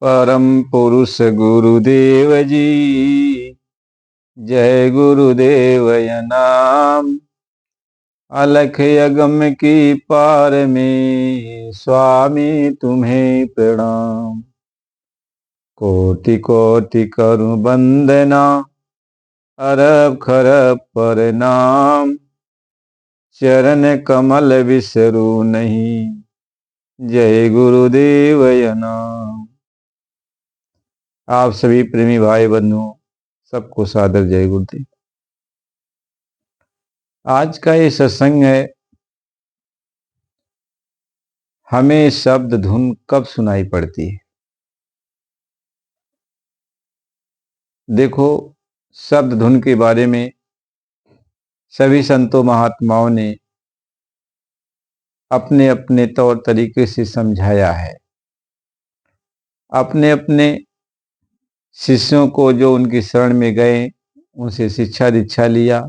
परम पुरुष गुरुदेव जी। जय गुरुदेव नाम। अलख यगम की पार में स्वामी तुम्हें प्रणाम। कोटि कोटि करूं वंदना, अरब खरब प्रणाम। चरण कमल विसरू नहीं, जय गुरुदेव नाम। आप सभी प्रेमी भाई बंधुओं, सबको सादर जय गुरुदेव। आज का ये सत्संग है, हमें शब्द धुन कब सुनाई पड़ती है। देखो, शब्द धुन के बारे में सभी संतों महात्माओं ने अपने अपने तौर तरीके से समझाया है। अपने अपने शिष्यों को, जो उनकी शरण में गए, उनसे शिक्षा दीक्षा लिया,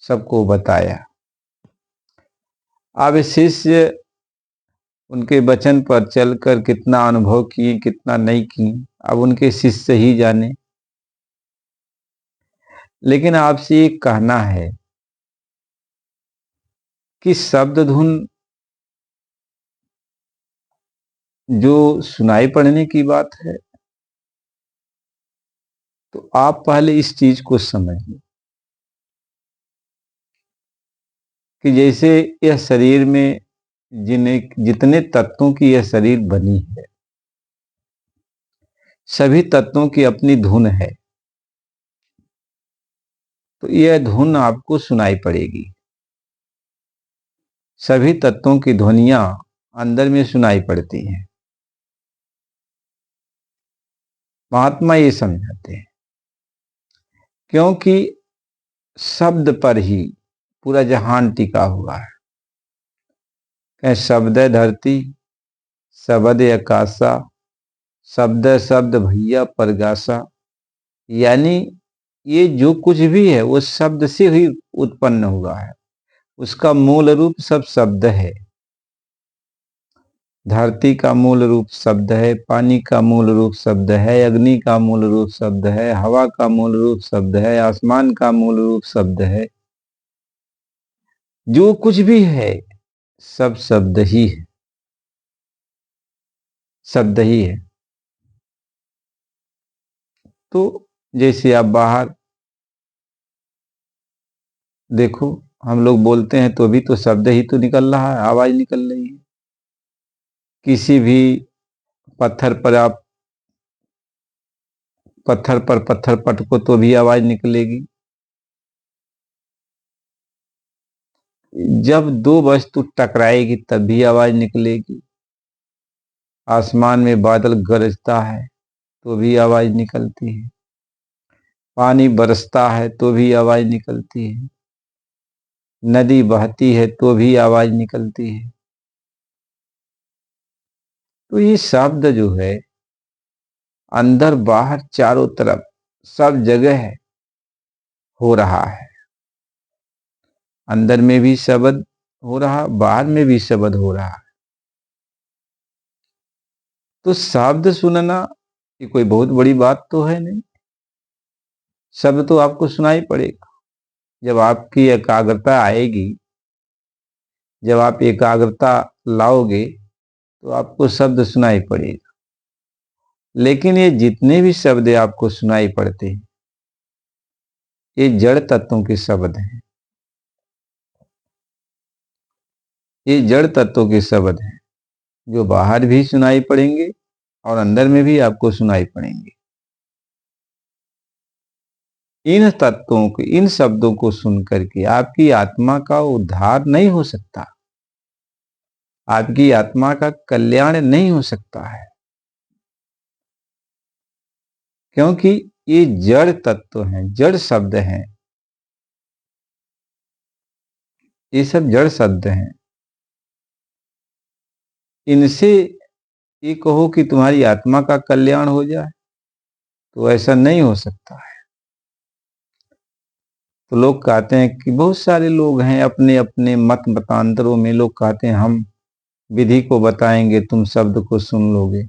सबको बताया। अब शिष्य उनके वचन पर चलकर कितना अनुभव किए, कितना नहीं किए, अब उनके शिष्य ही जाने। लेकिन आपसे एक कहना है कि शब्द धुन जो सुनाई पड़ने की बात है, तो आप पहले इस चीज को समझिए कि जैसे यह शरीर में जितने तत्वों की यह शरीर बनी है, सभी तत्वों की अपनी धुन है। तो यह धुन आपको सुनाई पड़ेगी। सभी तत्वों की ध्वनियां अंदर में सुनाई पड़ती हैं। महात्मा ये समझाते हैं, क्योंकि शब्द पर ही पूरा जहान टिका हुआ है। कहें शब्द धरती, शब्द आकाशा, शब्द शब्द भैया परगासा। यानी ये जो कुछ भी है वो शब्द से ही उत्पन्न हुआ है। उसका मूल रूप सब शब्द है। धरती का मूल रूप शब्द है, पानी का मूल रूप शब्द है, अग्नि का मूल रूप शब्द है, हवा का मूल रूप शब्द है, आसमान का मूल रूप शब्द है। जो कुछ भी है सब शब्द ही है, शब्द ही है। तो जैसे आप बाहर देखो, हम लोग बोलते हैं तो भी तो शब्द ही तो निकल रहा है, आवाज निकल रही है। किसी भी पत्थर पर आप पत्थर पटको तो भी आवाज निकलेगी। जब दो वस्तु टकराएगी तब भी आवाज निकलेगी। आसमान में बादल गरजता है तो भी आवाज निकलती है। पानी बरसता है तो भी आवाज निकलती है। नदी बहती है तो भी आवाज निकलती है। तो ये शब्द जो है अंदर बाहर चारों तरफ सब जगह हो रहा है। अंदर में भी शब्द हो रहा, बाहर में भी शब्द हो रहा है। तो शब्द सुनना ये कोई बहुत बड़ी बात तो है नहीं। शब्द तो आपको सुनाई पड़ेगा। जब आपकी एकाग्रता आएगी, जब आप एकाग्रता लाओगे तो आपको शब्द सुनाई पड़ेगा। लेकिन ये जितने भी शब्द आपको सुनाई पड़ते हैं, ये जड़ तत्वों के शब्द हैं। ये जड़ तत्वों के शब्द हैं जो बाहर भी सुनाई पड़ेंगे और अंदर में भी आपको सुनाई पड़ेंगे। इन तत्वों को, इन शब्दों को सुनकर के आपकी आत्मा का उद्धार नहीं हो सकता, आपकी आत्मा का कल्याण नहीं हो सकता है। क्योंकि ये जड़ तत्व हैं, जड़ शब्द हैं। ये सब जड़ शब्द हैं। इनसे ये कहो कि तुम्हारी आत्मा का कल्याण हो जाए, तो ऐसा नहीं हो सकता है। तो लोग कहते हैं कि बहुत सारे लोग हैं अपने अपने मत मतांतरों में, लोग कहते हैं हम विधि को बताएंगे, तुम शब्द को सुन लोगे।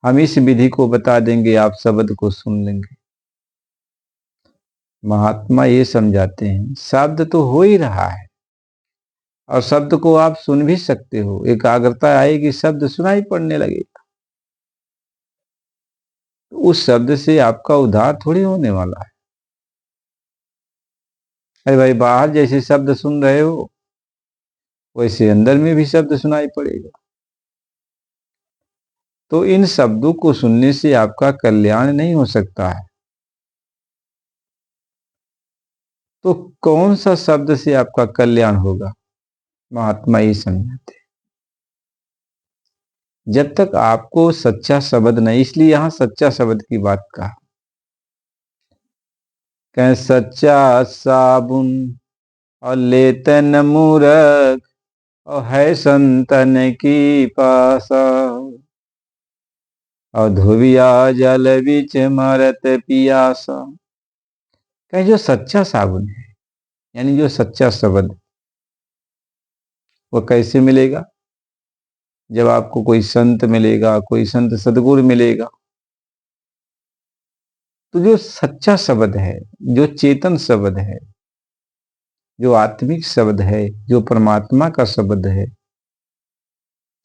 हम इस विधि को बता देंगे, आप शब्द को सुन लेंगे। महात्मा ये समझाते हैं शब्द तो हो ही रहा है और शब्द को आप सुन भी सकते हो, एकाग्रता आएगी, शब्द सुनाई पड़ने लगेगा। तो उस शब्द से आपका उद्धार थोड़ी होने वाला है। अरे भाई, बाहर जैसे शब्द सुन रहे हो वैसे अंदर में भी शब्द सुनाई पड़ेगा। तो इन शब्दों को सुनने से आपका कल्याण नहीं हो सकता है। तो कौन सा शब्द से आपका कल्याण होगा? महात्मा ये समझाते हैं, जब तक आपको सच्चा शब्द नहीं, इसलिए यहां सच्चा शब्द की बात कहा। कहें सच्चा साबुन और लेतन मूरख और है संतन की पासा और धोबिया जल बीच मरत पियासा। कहें जो सच्चा साबुन है, यानी जो सच्चा शब्द, वो कैसे मिलेगा? जब आपको कोई संत मिलेगा, कोई संत सदगुरु मिलेगा, तो जो सच्चा शब्द है, जो चेतन शब्द है, जो आत्मिक शब्द है, जो परमात्मा का शब्द है।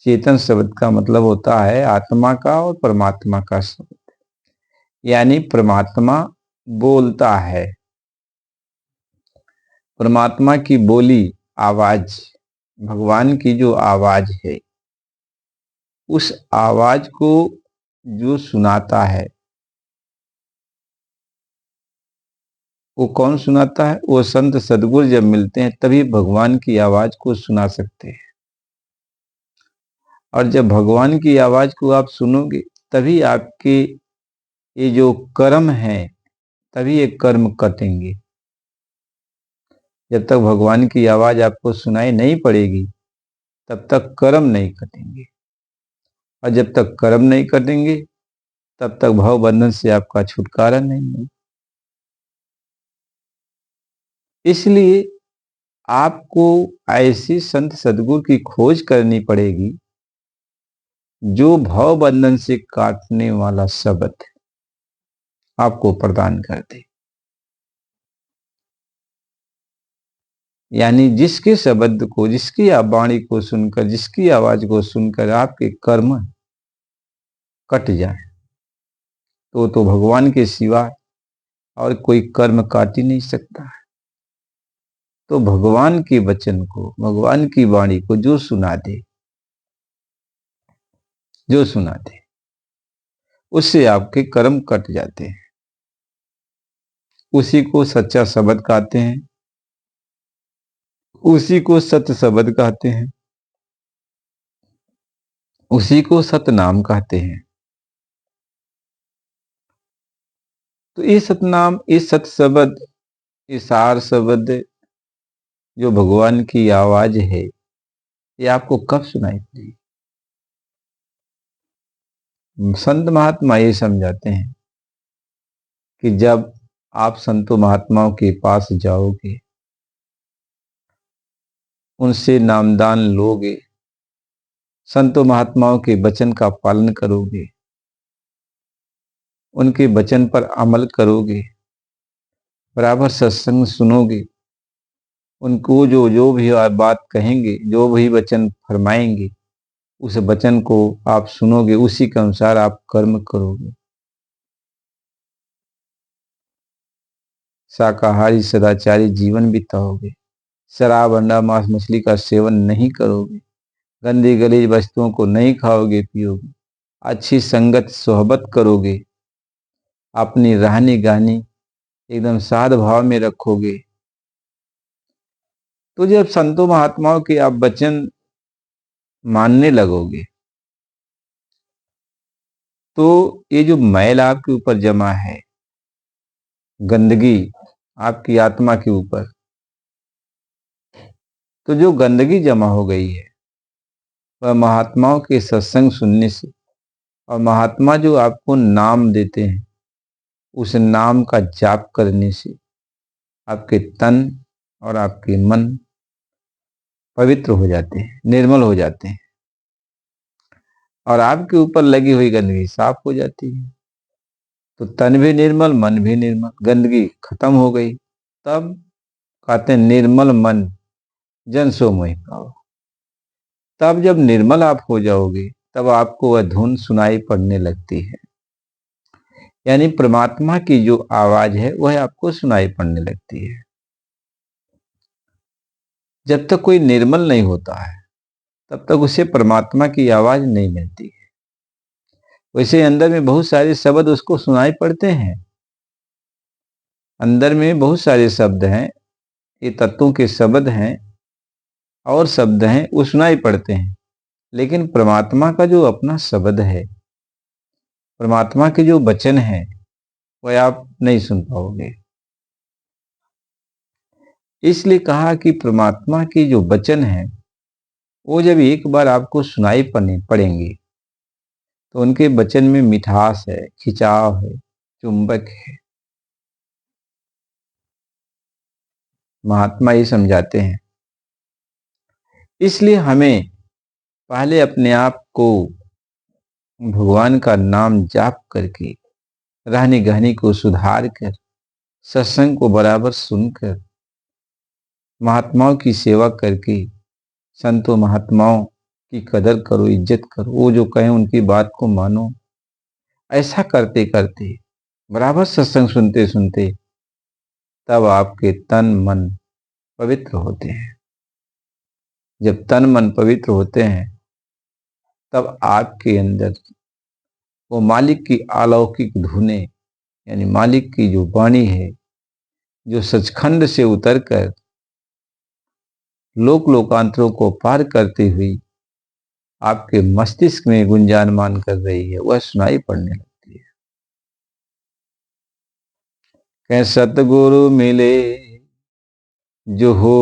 चेतन शब्द का मतलब होता है आत्मा का और परमात्मा का शब्द, यानी परमात्मा बोलता है। परमात्मा की बोली, आवाज, भगवान की जो आवाज है, उस आवाज को जो सुनाता है, वो कौन सुनाता है? वो संत सदगुरु जब मिलते हैं तभी भगवान की आवाज को सुना सकते हैं। और जब भगवान की आवाज को आप सुनोगे तभी आपके ये जो कर्म है, तभी ये कर्म कटेंगे। जब तक भगवान की आवाज आपको सुनाई नहीं पड़ेगी तब तक कर्म नहीं कटेंगे, और जब तक कर्म नहीं कटेंगे तब तक भव बंधन से आपका छुटकारा नहीं है। इसलिए आपको ऐसी संत सदगुरु की खोज करनी पड़ेगी जो भव बंधन से काटने वाला शब्द आपको प्रदान कर दे। यानी जिसके शब्द को, जिसकी वाणी को सुनकर, जिसकी आवाज को सुनकर आपके कर्म कट जाए, तो भगवान के सिवा और कोई कर्म काट ही नहीं सकता है। तो भगवान के वचन को, भगवान की वाणी को जो सुना दे, जो सुना दे, उससे आपके कर्म कट जाते हैं। उसी को सच्चा शब्द कहते हैं, उसी को सत्य शब्द कहते हैं, उसी को सतनाम कहते हैं। तो ये सतनाम, ये सत शब्द, ये सार शब्द, जो भगवान की आवाज है, ये आपको कब सुनाई पड़ेगी? संत महात्मा ये समझाते हैं कि जब आप संतों महात्माओं के पास जाओगे, उनसे नामदान लोगे, संतों महात्माओं के वचन का पालन करोगे, उनके वचन पर अमल करोगे, बराबर सत्संग सुनोगे, उनको जो जो भी आप बात कहेंगे, जो भी वचन फरमाएंगे, उस वचन को आप सुनोगे, उसी के अनुसार आप कर्म करोगे। शाकाहारी सदाचारी जीवन बिताओगे, शराब, अंडा, मांस, मछली का सेवन नहीं करोगे, गंदी गलीज वस्तुओं को नहीं खाओगे पियोगे, अच्छी संगत सोहबत करोगे, अपनी रहनी गहनी एकदम साध भाव में रखोगे। तो जब संतों महात्माओं के आप वचन मानने लगोगे, तो ये जो मैल आपके ऊपर जमा है, गंदगी आपकी आत्मा के ऊपर, तो जो गंदगी जमा हो गई है वह महात्माओं के सत्संग सुनने से, और महात्मा जो आपको नाम देते हैं उस नाम का जाप करने से आपके तन और आपके मन पवित्र हो जाते हैं, निर्मल हो जाते हैं। और आपके ऊपर लगी हुई गंदगी साफ हो जाती है। तो तन भी निर्मल, मन भी निर्मल, गंदगी खत्म हो गई। तब कहते हैं निर्मल मन जन सो मोहि पावो। तब जब निर्मल आप हो जाओगे तब आपको वह धुन सुनाई पड़ने लगती है, यानी परमात्मा की जो आवाज है वह आपको सुनाई पड़ने लगती है। जब तक कोई निर्मल नहीं होता है तब तक उसे परमात्मा की आवाज नहीं मिलती है। वैसे अंदर में बहुत सारे शब्द उसको सुनाई पड़ते हैं, अंदर में बहुत सारे शब्द हैं, ये तत्वों के शब्द हैं और शब्द हैं, वो सुनाई पड़ते हैं। लेकिन परमात्मा का जो अपना शब्द है, परमात्मा के जो वचन है, वह आप नहीं सुन पाओगे। इसलिए कहा कि परमात्मा के जो वचन है वो जब एक बार आपको सुनाई पड़ेंगे तो उनके वचन में मिठास है, खिंचाव है, चुंबक है। महात्मा ये समझाते हैं। इसलिए हमें पहले अपने आप को भगवान का नाम जाप करके, रहनी गहनी को सुधार कर, सत्संग को बराबर सुनकर, महात्माओं की सेवा करके, संतों महात्माओं की कदर करो, इज्जत करो, वो जो कहें उनकी बात को मानो। ऐसा करते करते, बराबर सत्संग सुनते सुनते, तब आपके तन मन पवित्र होते हैं। जब तन मन पवित्र होते हैं तब आपके अंदर वो मालिक की अलौकिक धुनें, यानी मालिक की जो वाणी है, जो सचखंड से उतरकर लोक लोकांतरों को पार करती हुई आपके मस्तिष्क में गुंजायमान कर रही है, वह सुनाई पड़ने लगती है। कह सतगुरु मिले जो हो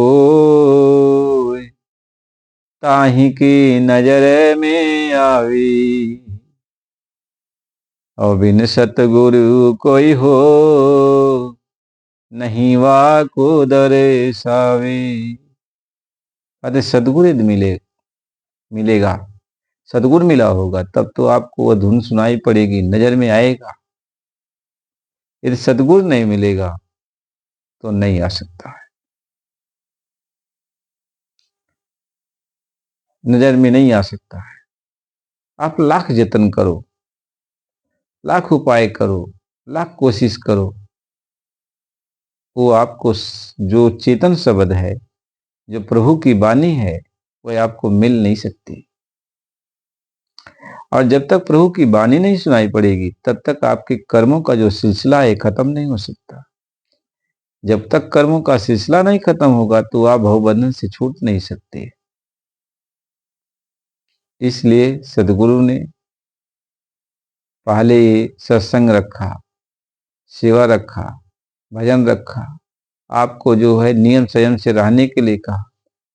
ताही की नजर में आवी, और बिन सतगुरु कोई हो नहीं वा को दर्शावे। अरे सदगुरु यदि मिलेगा, सदगुरु मिला होगा तब तो आपको वह धुन सुनाई पड़ेगी, नजर में आएगा। यदि सदगुरु नहीं मिलेगा तो नहीं आ सकता है, नजर में नहीं आ सकता है। आप लाख जतन करो, लाख उपाय करो, लाख कोशिश करो, वो आपको जो चेतन शब्द है, जो प्रभु की वाणी है, वह आपको मिल नहीं सकती। और जब तक प्रभु की वाणी नहीं सुनाई पड़ेगी तब तक आपके कर्मों का जो सिलसिला है खत्म नहीं हो सकता। जब तक कर्मों का सिलसिला नहीं खत्म होगा तो आप भवबंधन से छूट नहीं सकते। इसलिए सदगुरु ने पहले सत्संग रखा, सेवा रखा, भजन रखा, आपको जो है नियम संयम से रहने के लिए कहा,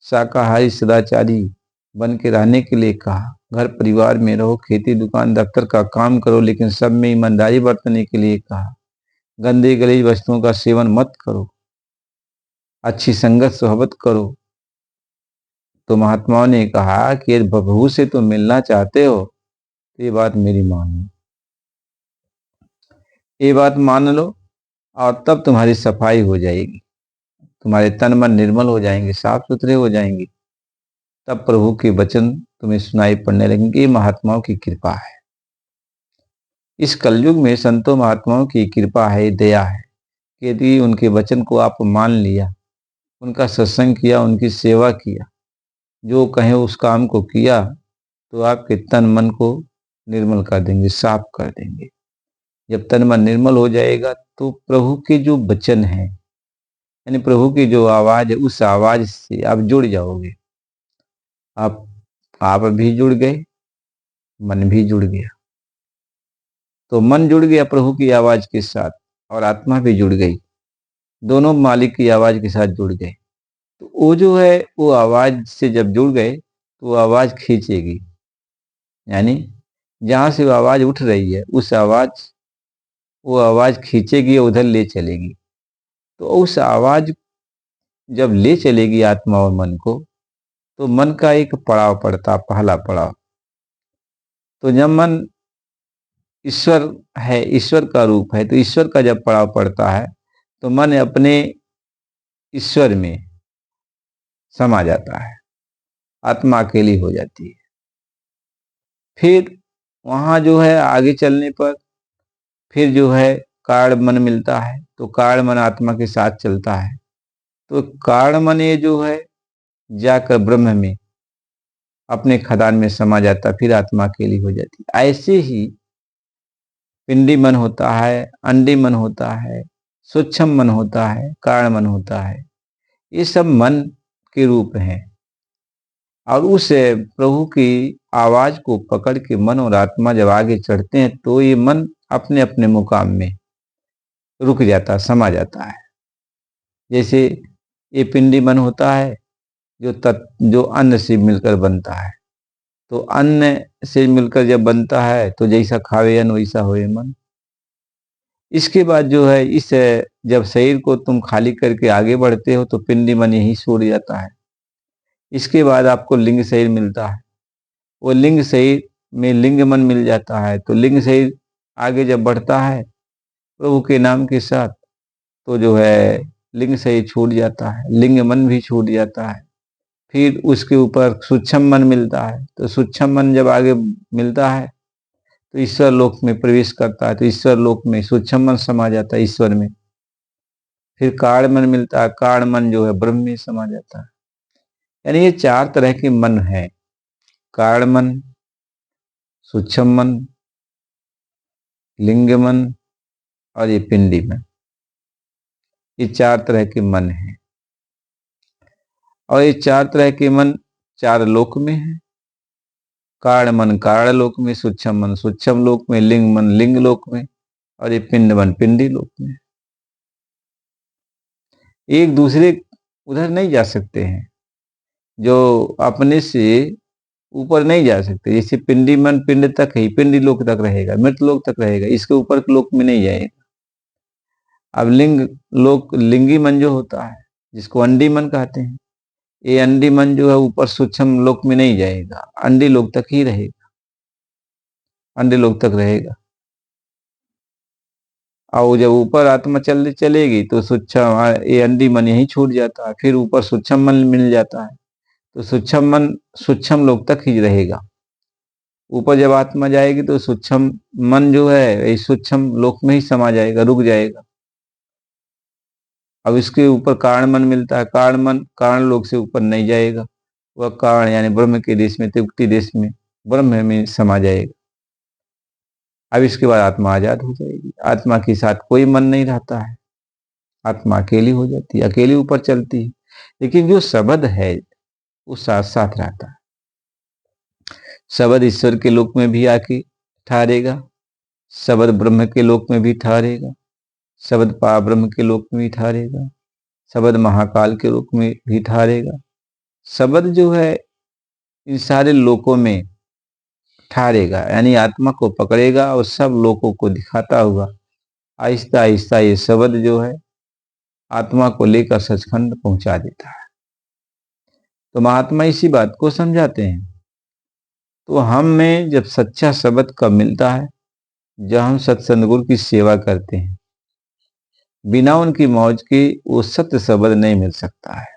शाकाहारी सदाचारी बन के रहने के लिए कहा, घर परिवार में रहो, खेती दुकान दफ्तर का काम करो, लेकिन सब में ईमानदारी बरतने के लिए कहा, गंदे गलीज वस्तुओं का सेवन मत करो, अच्छी संगत सोहबत करो। तो महात्माओं ने कहा कि यदि प्रभु से तुम मिलना चाहते हो तो ये बात मेरी मानो, ये बात मान लो, और तब तुम्हारी सफाई हो जाएगी, तुम्हारे तन मन निर्मल हो जाएंगे, साफ सुथरे हो जाएंगे। तब प्रभु के वचन तुम्हें सुनाई पड़ने लगेंगे। ये महात्माओं की कृपा है। इस कलयुग में संतों महात्माओं की कृपा है, दया है। यदि उनके वचन को आप मान लिया, उनका सत्संग किया, उनकी सेवा किया, जो कहे उस काम को किया, तो आपके तन मन को निर्मल कर देंगे, साफ कर देंगे। जब तन मन निर्मल हो जाएगा तो प्रभु के जो वचन है, यानी प्रभु की जो आवाज है, उस आवाज से आप जुड़ जाओगे। आप भी जुड़ गए, मन भी जुड़ गया। तो मन जुड़ गया प्रभु की आवाज के साथ और आत्मा भी जुड़ गई, दोनों मालिक की आवाज के साथ जुड़ गए। तो वो जो है वो आवाज से जब जुड़ गए तो वो आवाज खींचेगी, यानी जहां से वो आवाज उठ रही है वो आवाज खींचेगी, उधर ले चलेगी। तो उस आवाज जब ले चलेगी आत्मा और मन को, तो मन का एक पड़ाव पड़ता, पहला पड़ाव। तो जब मन ईश्वर है, ईश्वर का रूप है, तो ईश्वर का जब पड़ाव पड़ता है तो मन अपने ईश्वर में समा जाता है, आत्मा अकेली हो जाती है। फिर वहां जो है आगे चलने पर फिर जो है कारण मन मिलता है, तो कारण मन आत्मा के साथ चलता है, तो कारण मन ये जो है जाकर ब्रह्म में अपने खदान में समा जाता, फिर आत्मा अकेली हो जाती है। ऐसे ही पिंडी मन होता है, अंडी मन होता है, सूक्ष्म मन होता है, कारण मन होता है, ये सब मन के रूप हैं। और उस प्रभु की आवाज को पकड़ के मन और आत्मा जब आगे चढ़ते हैं तो ये मन अपने अपने मुकाम में रुक जाता, समा जाता है। जैसे ये पिंडी मन होता है जो अन्न से मिलकर बनता है, तो अन्न से मिलकर जब बनता है तो जैसा खावे अन्न वैसा होए मन। इसके बाद जो है इस जब शरीर को तुम खाली करके आगे बढ़ते हो तो पिंडी मन यही छोड़ जाता है। इसके बाद आपको लिंग शरीर मिलता है, वो लिंग शरीर में लिंग मन मिल जाता है, तो लिंग शरीर आगे जब बढ़ता है प्रभु के नाम के साथ तो जो है लिंग शरीर छूट जाता है, लिंग मन भी छूट जाता है। फिर उसके ऊपर सूक्ष्म मन मिलता है, तो सूक्ष्म मन जब आगे मिलता है तो ईश्वर लोक में प्रवेश करता है, तो ईश्वर लोक में सूक्ष्म मन समा जाता है ईश्वर में। फिर कारण मन मिलता है, कारण मन जो है ब्रह्म में समा जाता है। यानी ये चार तरह के मन है, कारण मन, सूक्ष्म मन, लिंग मन और ये पिंडी मन। ये चार तरह के मन हैं और ये चार तरह के मन चार लोक में है। कारण मन कारण लोक में, सूक्ष्म मन सूक्ष्म लोक में, लिंग मन लिंग लोक में और ये पिंड मन पिंडी लोक में। एक दूसरे उधर नहीं जा सकते हैं, जो अपने से ऊपर नहीं जा सकते। जैसे पिंडी मन पिंड तक ही, पिंडी लोक तक रहेगा, मृत लोक तक रहेगा, इसके ऊपर के लोक में नहीं जाएगा। अब लिंग लोक, लिंगी मन जो होता है जिसको अंडी मन कहते हैं, ये अंडी मन जो है ऊपर सूक्ष्म लोक में नहीं जाएगा, अंडी लोक तक ही रहेगा, अंडे लोक तक रहेगा। और जब ऊपर आत्मा चलेगी तो सूक्ष्म ये अंडी मन यही छूट जाता है, फिर ऊपर सूक्ष्म मन मिल जाता है, तो सूक्ष्म मन सूक्ष्म लोक तक ही रहेगा। ऊपर जब आत्मा जाएगी तो सूक्ष्म मन जो है इस सूक्ष्म लोक में ही समा जाएगा, रुक जाएगा। अब इसके ऊपर कारण मन मिलता है, कारण मन कारण लोक से ऊपर नहीं जाएगा, वह कारण यानी ब्रह्म के देश में, त्रिकुटी देश में ब्रह्म में समा जाएगा। अब इसके बाद आत्मा आजाद हो जाएगी, आत्मा के साथ कोई मन नहीं रहता है, आत्मा अकेली हो जाती है, अकेली ऊपर चलती है। लेकिन जो शब्द है वो साथ साथ रहता है। शब्द ईश्वर के लोक में भी आके ठहरेगा, शब्द ब्रह्म के लोक में भी ठहरेगा, शब्द पार ब्रह्म के लोक में भी ठहरेगा, शब्द महाकाल के लोक में भी ठहरेगा। शब्द जो है इन सारे लोकों में ठहरेगा, यानी आत्मा को पकड़ेगा और सब लोगों को दिखाता हुआ आहिस्ता आहिस्ता ये शब्द जो है आत्मा को लेकर सचखंड पहुंचा देता है। तो महात्मा इसी बात को समझाते हैं। तो हम में जब सच्चा शब्द कब मिलता है, जब हम सत्संग गुरु की सेवा करते हैं, बिना उनकी मौज के वो सत्य शब्द नहीं मिल सकता है।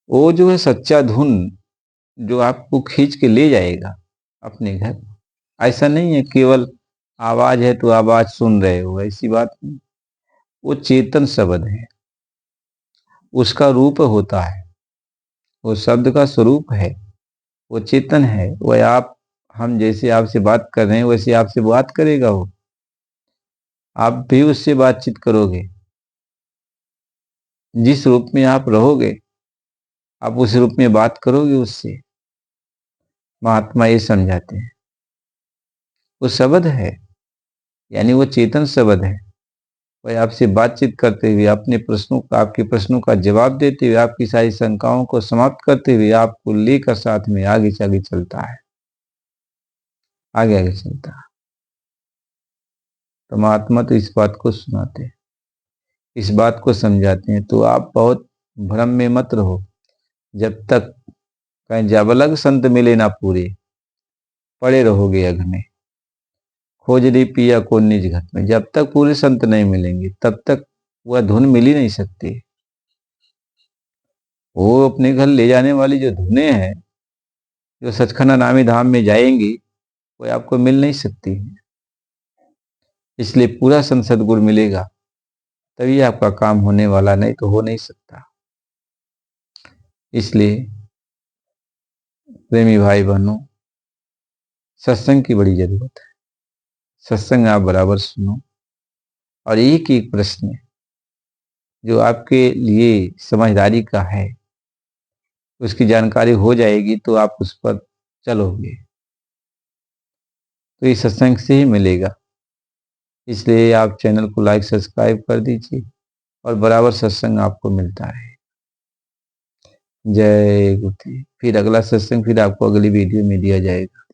वो जो है सच्चा धुन जो आपको खींच के ले जाएगा अपने घर। ऐसा नहीं है केवल आवाज है तो आवाज सुन रहे हो, ऐसी बात नहीं। वो चेतन शब्द है, उसका रूप होता है, वो शब्द का स्वरूप है, वो चेतन है। वह आप हम जैसे आपसे बात कर रहे हैं वैसे आपसे बात करेगा वो, आप भी उससे बातचीत करोगे। जिस रूप में आप रहोगे आप उस रूप में बात करोगे उससे। महात्मा ये समझाते हैं वो शब्द है, यानी वो चेतन शब्द है। वह आपसे बातचीत करते हुए अपने प्रश्नों का, आपके प्रश्नों का जवाब देते हुए, आपकी सारी शंकाओं को समाप्त करते हुए आपको लेकर साथ में आगे से आगे चलता है, आगे आगे चलता है। तो महात्मा तो इस बात को सुनाते हैं, इस बात को समझाते हैं। तो आप बहुत भ्रम में मत रहो, जब तक कहीं जब अलग संत मिले ना पूरे, पड़े रहोगे अघ में, खोजरी पिया को निज घत में। जब तक पूरे संत नहीं मिलेंगे तब तक वह धुन मिल ही नहीं सकती। वो अपने घर ले जाने वाली जो धुनें हैं, जो सचखंड नामी धाम में जाएंगी, वो आपको मिल नहीं सकती है। इसलिए पूरा संत सद्गुरु मिलेगा तभी आपका काम होने वाला, नहीं तो हो नहीं सकता। इसलिए प्रेमी भाई बहनों, सत्संग की बड़ी जरूरत है। सत्संग आप बराबर सुनो, और एक एक प्रश्न जो आपके लिए समझदारी का है उसकी जानकारी हो जाएगी तो आप उस पर चलोगे, तो ये सत्संग से ही मिलेगा। इसलिए आप चैनल को लाइक सब्सक्राइब कर दीजिए और बराबर सत्संग आपको मिलता रहे। जय गुरु। फिर अगला सत्संग फिर आपको अगली वीडियो में दिया जाएगा।